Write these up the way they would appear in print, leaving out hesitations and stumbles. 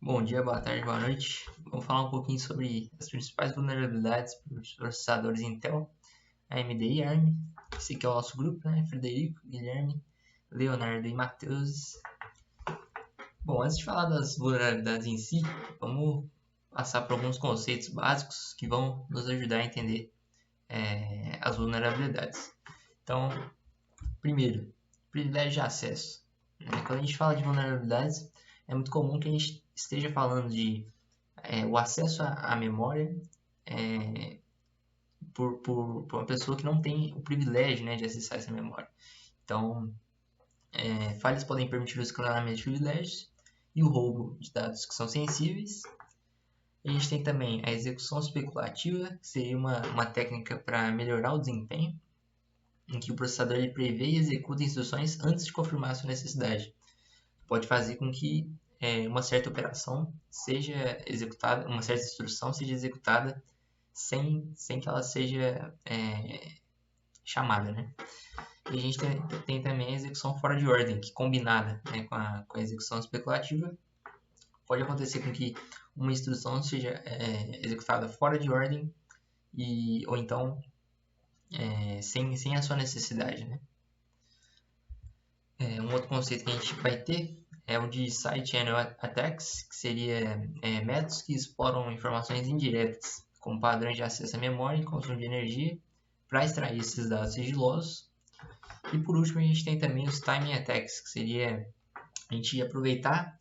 Bom dia, boa tarde, boa noite. Vamos falar um pouquinho sobre as principais vulnerabilidades para os processadores Intel, AMD e ARM. Esse aqui é o nosso grupo, né? Frederico, Guilherme, Leonardo e Matheus. Bom, antes de falar das vulnerabilidades em si, vamos passar por alguns conceitos básicos que vão nos ajudar a entender as vulnerabilidades. Então, primeiro, privilégio de acesso. Quando a gente fala de vulnerabilidades, é muito comum que a gente esteja falando de o acesso à memória é, por uma pessoa que não tem o privilégio, né, de acessar essa memória. Então, falhas podem permitir o escalonamento de privilégios e o roubo de dados que são sensíveis. A gente tem também a execução especulativa, que seria uma técnica para melhorar o desempenho, em que o processador ele prevê e executa instruções antes de confirmar a sua necessidade. Pode fazer com que uma certa operação seja executada, uma certa instrução seja executada sem que ela seja chamada, né? E a gente tem também a execução fora de ordem, que combinada, né, com a execução especulativa, pode acontecer com que uma instrução seja executada fora de ordem ou então sem a sua necessidade, né? Um outro conceito que a gente vai ter é o de side channel attacks, que seria métodos que exploram informações indiretas, como padrões de acesso à memória e consumo de energia, para extrair esses dados sigilosos. E por último, a gente tem também os timing attacks, que seria a gente aproveitar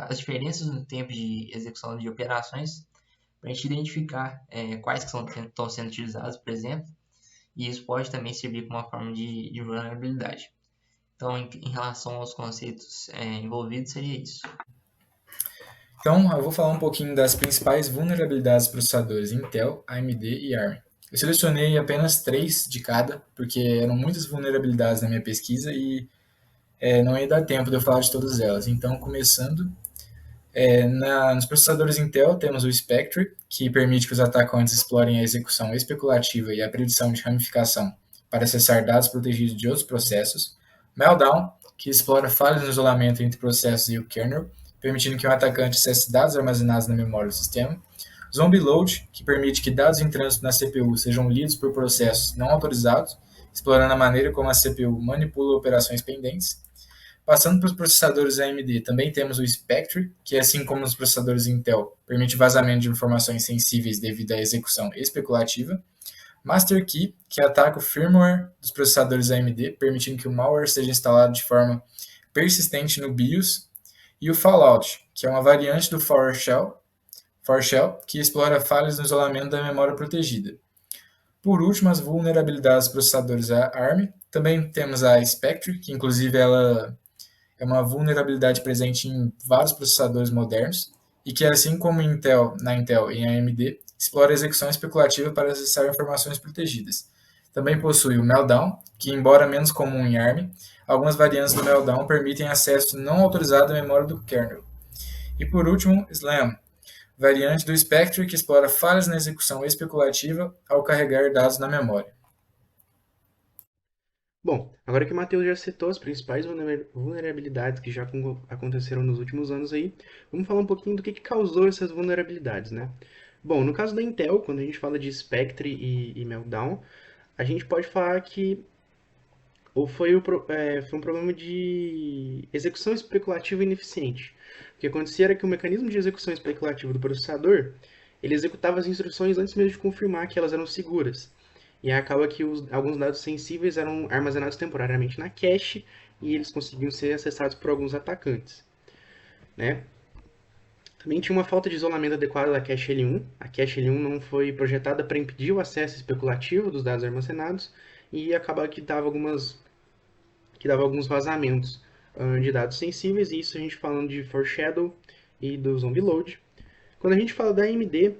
as diferenças no tempo de execução de operações para a gente identificar quais que estão sendo utilizados, por exemplo, e isso pode também servir como uma forma de vulnerabilidade. Então, em relação aos conceitos envolvidos, seria isso. Então, eu vou falar um pouquinho das principais vulnerabilidades dos processadores Intel, AMD e ARM. Eu selecionei apenas três de cada, porque eram muitas vulnerabilidades na minha pesquisa e não ia dar tempo de eu falar de todas elas. Então, começando, nos processadores Intel temos o Spectre, que permite que os atacantes explorem a execução especulativa e a predição de ramificação para acessar dados protegidos de outros processos. Meltdown, que explora falhas no isolamento entre processos e o kernel, permitindo que um atacante acesse dados armazenados na memória do sistema. Zombie Load, que permite que dados em trânsito na CPU sejam lidos por processos não autorizados, explorando a maneira como a CPU manipula operações pendentes. Passando para os processadores AMD, também temos o Spectre, que assim como os processadores Intel, permite vazamento de informações sensíveis devido à execução especulativa. Master Key, que ataca o firmware dos processadores AMD, permitindo que o malware seja instalado de forma persistente no BIOS. E o Fallout, que é uma variante do PowerShell, que explora falhas no isolamento da memória protegida. Por último, as vulnerabilidades dos processadores ARM. Também temos a Spectre, que inclusive ela é uma vulnerabilidade presente em vários processadores modernos e que, assim como na Intel e em AMD, explora a execução especulativa para acessar informações protegidas. Também possui o Meltdown, que, embora menos comum em ARM, algumas variantes do Meltdown permitem acesso não autorizado à memória do kernel. E por último, Slam, variante do Spectre que explora falhas na execução especulativa ao carregar dados na memória. Bom, agora que o Matheus já citou as principais vulnerabilidades que já aconteceram nos últimos anos aí, vamos falar um pouquinho do que causou essas vulnerabilidades, né? Bom, no caso da Intel, quando a gente fala de Spectre e Meltdown, a gente pode falar que foi um problema de execução especulativa ineficiente. O que acontecia era que o mecanismo de execução especulativa do processador, ele executava as instruções antes mesmo de confirmar que elas eram seguras. E aí acaba que alguns dados sensíveis eram armazenados temporariamente na cache e eles conseguiam ser acessados por alguns atacantes, né? Também tinha uma falta de isolamento adequado da cache L1. A cache L1 não foi projetada para impedir o acesso especulativo dos dados armazenados e acaba que dava alguns vazamentos de dados sensíveis, e isso a gente falando de Foreshadow e do Zombie Load. Quando a gente fala da AMD,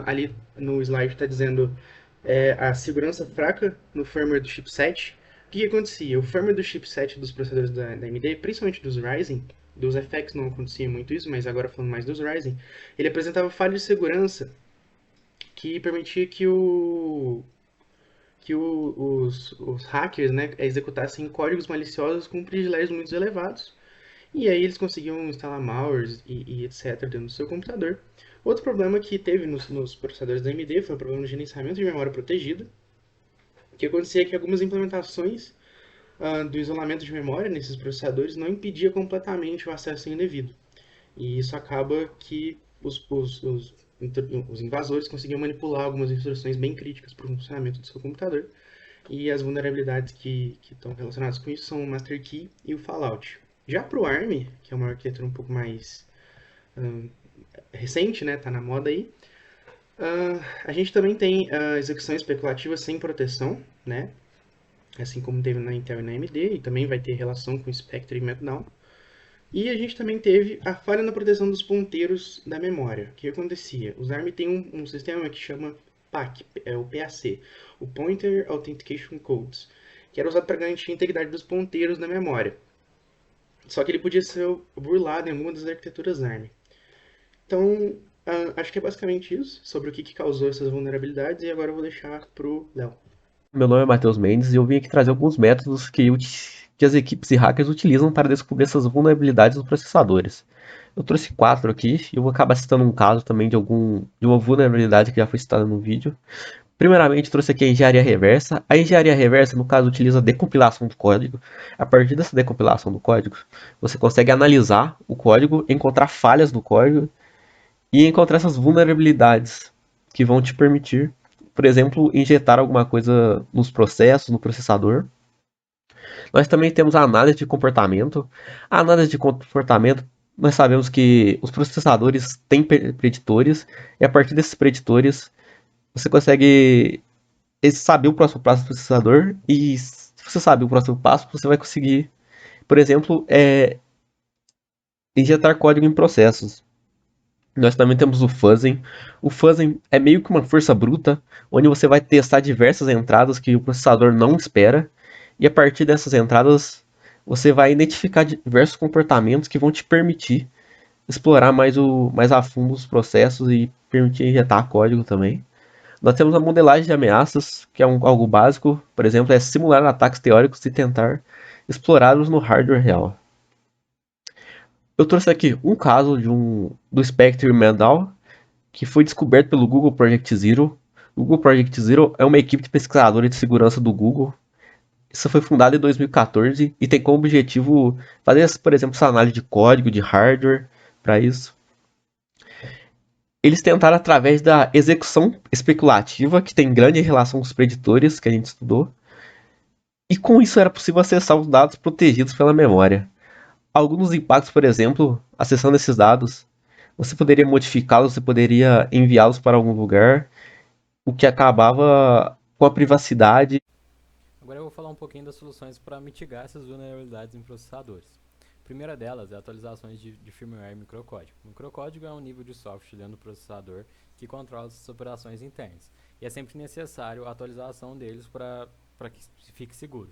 ali no slide está dizendo a segurança fraca no firmware do chipset. O que acontecia? O firmware do chipset dos processadores da AMD, principalmente dos Ryzen, dos FX não acontecia muito isso, mas agora falando mais dos Ryzen, ele apresentava falhas de segurança que permitia que os hackers, né, executassem códigos maliciosos com privilégios muito elevados e aí eles conseguiam instalar malwares e etc. dentro do seu computador. Outro problema que teve nos processadores da AMD foi o problema de gerenciamento de memória protegida, que acontecia que algumas implementações do isolamento de memória nesses processadores não impedia completamente o acesso indevido. E isso acaba que os invasores conseguiam manipular algumas instruções bem críticas para o funcionamento do seu computador. E as vulnerabilidades que estão relacionadas com isso são o Master Key e o Fallout. Já para o ARM, que é uma arquitetura um pouco mais recente, né, tá na moda aí, a gente também tem execução especulativa sem proteção, né, assim como teve na Intel e na AMD, e também vai ter relação com Spectre e Meltdown. E a gente também teve a falha na proteção dos ponteiros da memória. O que acontecia? Os ARM tem um sistema que chama PAC, é o PAC, o Pointer Authentication Codes, que era usado para garantir a integridade dos ponteiros da memória. Só que ele podia ser burlado em alguma das arquiteturas ARM. Então, acho que é basicamente isso sobre o que causou essas vulnerabilidades, e agora eu vou deixar pro Léo. Meu nome é Matheus Mendes e eu vim aqui trazer alguns métodos que as equipes e hackers utilizam para descobrir essas vulnerabilidades nos processadores. Eu trouxe 4 aqui e eu vou acabar citando um caso também de uma vulnerabilidade que já foi citada no vídeo. Primeiramente, trouxe aqui a engenharia reversa. A engenharia reversa, no caso, utiliza a decompilação do código. A partir dessa decompilação do código, você consegue analisar o código, encontrar falhas do código e encontrar essas vulnerabilidades que vão te permitir, por exemplo, injetar alguma coisa nos processos, no processador. Nós também temos a análise de comportamento. A análise de comportamento, nós sabemos que os processadores têm preditores, e a partir desses preditores, você consegue saber o próximo passo do processador, e se você sabe o próximo passo, você vai conseguir, por exemplo, injetar código em processos. Nós também temos o fuzzing. O fuzzing é meio que uma força bruta, onde você vai testar diversas entradas que o processador não espera, e a partir dessas entradas você vai identificar diversos comportamentos que vão te permitir explorar mais a fundo os processos e permitir injetar código também. Nós temos a modelagem de ameaças, que é algo básico, por exemplo, é simular ataques teóricos e tentar explorá-los no hardware real. Eu trouxe aqui um caso do Spectre Meltdown, que foi descoberto pelo Google Project Zero. O Google Project Zero é uma equipe de pesquisadores de segurança do Google. Isso foi fundado em 2014 e tem como objetivo fazer, por exemplo, essa análise de código, de hardware, para isso. Eles tentaram através da execução especulativa, que tem grande relação com os preditores que a gente estudou, e com isso era possível acessar os dados protegidos pela memória. Alguns impactos, por exemplo, acessando esses dados, você poderia modificá-los, você poderia enviá-los para algum lugar, o que acabava com a privacidade. Agora eu vou falar um pouquinho das soluções para mitigar essas vulnerabilidades em processadores. A primeira delas é atualizações de firmware e microcódigo. O microcódigo é um nível de software dentro do processador que controla as operações internas. E é sempre necessário a atualização deles para que fique seguro.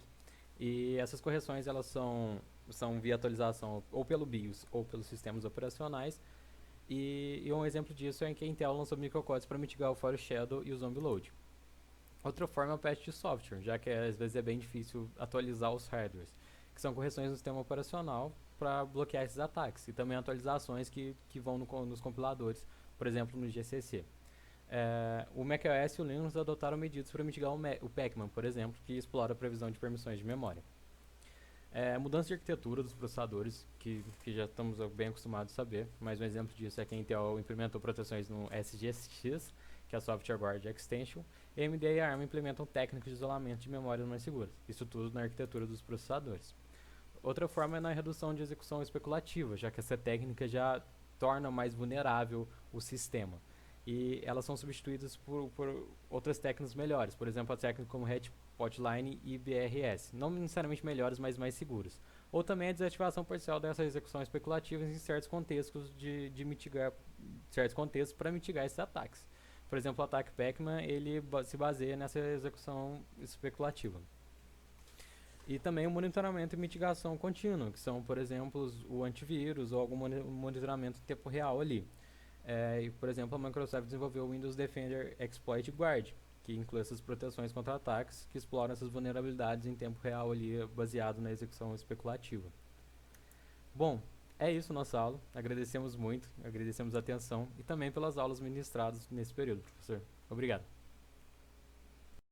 E essas correções elas são via atualização ou pelo BIOS ou pelos sistemas operacionais. E um exemplo disso é em que a Intel lançou microcódigos para mitigar o Foreshadow e o Zombie Load. Outra forma é o patch de software, já que às vezes é bem difícil atualizar os hardwares, que são correções no sistema operacional para bloquear esses ataques, e também atualizações que vão nos compiladores, por exemplo no GCC. O macOS e o Linux adotaram medidas para mitigar o Pacman, por exemplo, que explora a previsão de permissões de memória. Mudança de arquitetura dos processadores, que já estamos bem acostumados a saber, mas um exemplo disso é que a Intel implementou proteções no SGX, que é a Software Guard Extension, e a AMD e a ARM implementam técnicas de isolamento de memórias mais seguras, isso tudo na arquitetura dos processadores. Outra forma é na redução de execução especulativa, já que essa técnica já torna mais vulnerável o sistema. E elas são substituídas por outras técnicas melhores, por exemplo, a técnica como Hotline e BRS, não necessariamente melhores, mas mais seguras. Ou também a desativação parcial dessa execução especulativa em certos contextos para mitigar esses ataques. Por exemplo, o ataque Pacman ele se baseia nessa execução especulativa. E também o monitoramento e mitigação contínua, que são, por exemplo, o antivírus ou algum monitoramento em tempo real ali. Por exemplo, a Microsoft desenvolveu o Windows Defender Exploit Guard, que inclui essas proteções contra ataques que exploram essas vulnerabilidades em tempo real ali, baseado na execução especulativa. Bom, é isso nossa aula. Agradecemos muito, agradecemos a atenção e também pelas aulas ministradas nesse período, professor. Obrigado.